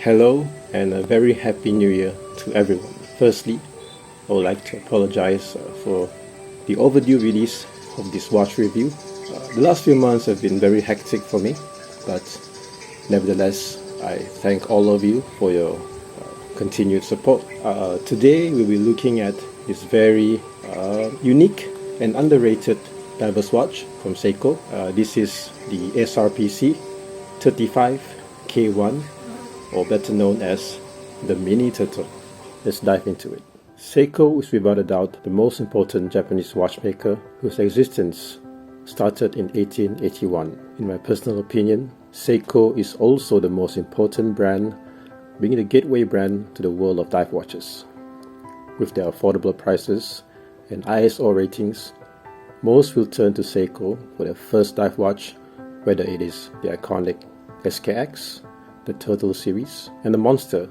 Hello and a very happy new year to everyone. Firstly, I would like to apologize for the overdue release of this watch review. The last few months have been very hectic for me, but nevertheless, I thank all of you for your continued support. Today, we'll be looking at this very unique and underrated diver's watch from Seiko. This is the SRPC35K1, or better known as the Mini Turtle. Let's dive into it. Seiko is without a doubt the most important Japanese watchmaker whose existence started in 1881. In my personal opinion, Seiko is also the most important brand, being the gateway brand to the world of dive watches. With their affordable prices and ISO ratings, most will turn to Seiko for their first dive watch, whether it is the iconic SKX, the Turtle series, and the Monster,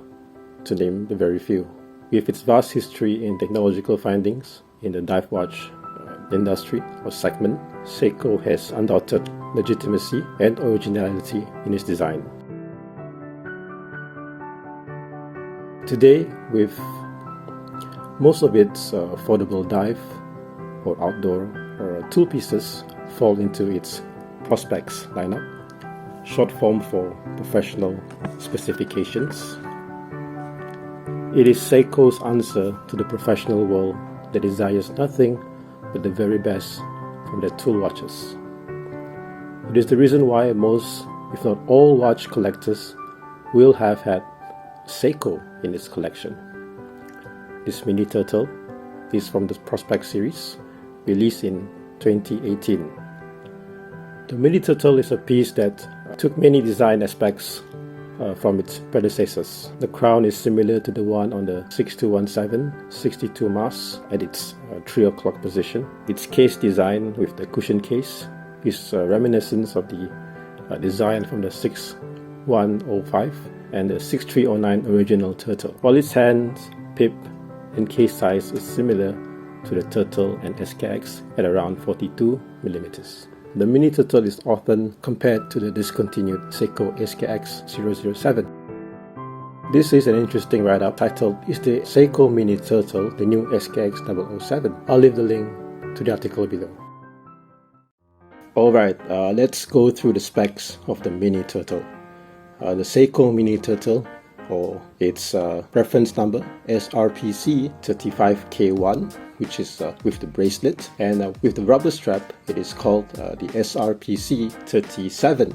to name the very few. With its vast history in technological findings in the dive watch industry or segment, Seiko has undoubted legitimacy and originality in its design. Today, with most of its affordable dive or outdoor tool pieces fall into its Prospects lineup, short form for professional specifications. It is Seiko's answer to the professional world that desires nothing but the very best from their tool watches. It is the reason why most, if not all, watch collectors will have had Seiko in its collection. This Mini Turtle is from the Prospect series, released in 2018. The Mini Turtle is a piece that took many design aspects from its predecessors. The crown is similar to the one on the 6217-62 Mars at its 3 o'clock position. Its case design with the cushion case is reminiscent of the design from the 6105 and the 6309 original Turtle, while its hands, pip, and case size is similar to the Turtle and SKX at around 42mm. The Mini Turtle is often compared to the discontinued Seiko SKX 007. This is an interesting write-up titled, "Is the Seiko Mini Turtle the new SKX 007? I'll leave the link to the article below. Alright, let's go through the specs of the Mini Turtle. The Seiko Mini Turtle, or its reference number SRPC35K1, which is with the bracelet, and with the rubber strap, it is called the SRPC37.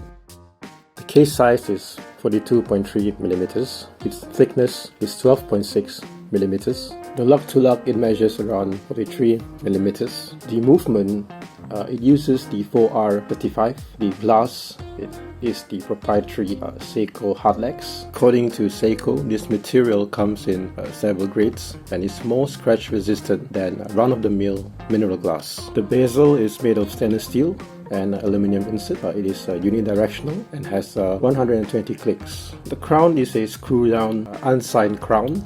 The case size is 42.3mm. Its thickness is 12.6mm. The lock to lock, it measures around 43mm. The movement, it uses the 4R35. The glass, it is the proprietary Seiko Hardlex. According to Seiko, this material comes in several grades and is more scratch resistant than run-of-the-mill mineral glass. The bezel is made of stainless steel and aluminum insert. It is unidirectional and has 120 clicks. The crown is a screw-down unsigned crown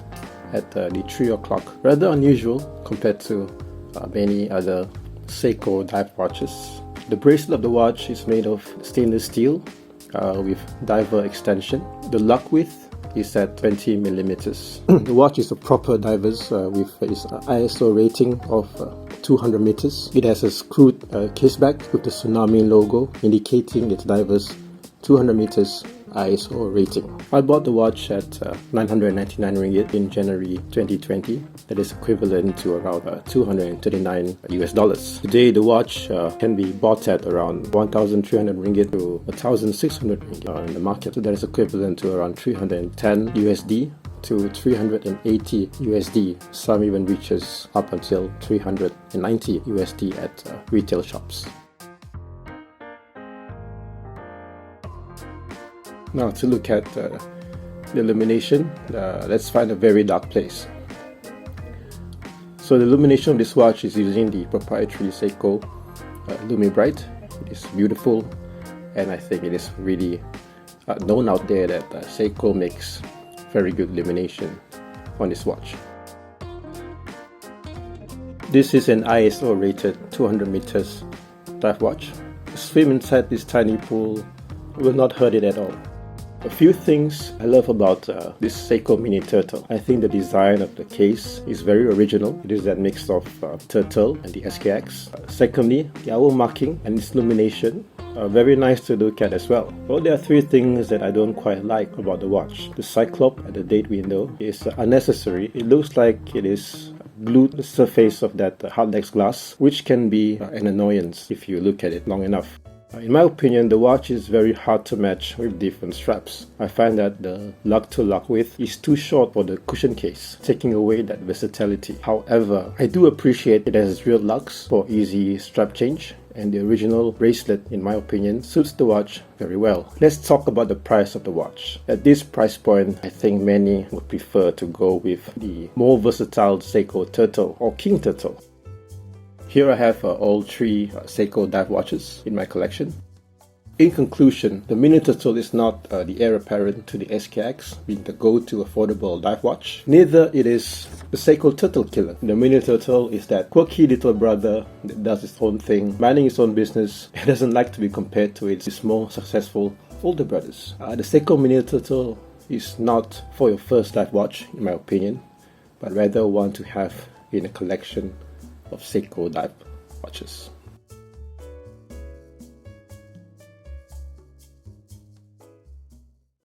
at the 3 o'clock. Rather unusual compared to many other Seiko dive watches. The bracelet of the watch is made of stainless steel with diver extension. The lock width is at 20mm. The watch is a proper diver's with its ISO rating of 200 meters. It has a screwed case back with the tsunami logo indicating its diver's 200 meters ISO rating. I bought the watch at 999 ringgit in January 2020. That is equivalent to around $239 US. Today the watch can be bought at around 1,300 ringgit to 1,600 ringgit in the market. So that is equivalent to around 310 USD to 380 USD. Some even reaches up until 390 USD at retail shops. Now to look at the illumination, let's find a very dark place. So the illumination of this watch is using the proprietary Seiko LumiBright. It is beautiful, and I think it is really known out there that Seiko makes very good illumination on this watch. This is an ISO rated 200 meters dive watch. A swim inside this tiny pool will not hurt it at all. A few things I love about this Seiko Mini Turtle. I think the design of the case is very original. It is that mix of Turtle and the SKX. Secondly, the owl marking and its illumination are very nice to look at as well. Well, there are three things that I don't quite like about the watch. The cyclope at the date window is unnecessary. It looks like it is glued to the surface of that hardlex glass, which can be an annoyance if you look at it long enough. In my opinion, the watch is very hard to match with different straps. I find that the lug-to-lug width is too short for the cushion case, taking away that versatility. However, I do appreciate it has real lugs for easy strap change, and the original bracelet, in my opinion, suits the watch very well. Let's talk about the price of the watch. At this price point, I think many would prefer to go with the more versatile Seiko Turtle or King Turtle. Here I have all three Seiko dive watches in my collection. In conclusion, the Mini Turtle is not the heir apparent to the SKX being the go-to affordable dive watch. Neither it is the Seiko Turtle killer. The Mini Turtle is that quirky little brother that does its own thing, minding its own business, and doesn't like to be compared to its more successful older brothers. The Seiko Mini Turtle is not for your first dive watch, in my opinion, but rather one to have in a collection of Seiko dive watches.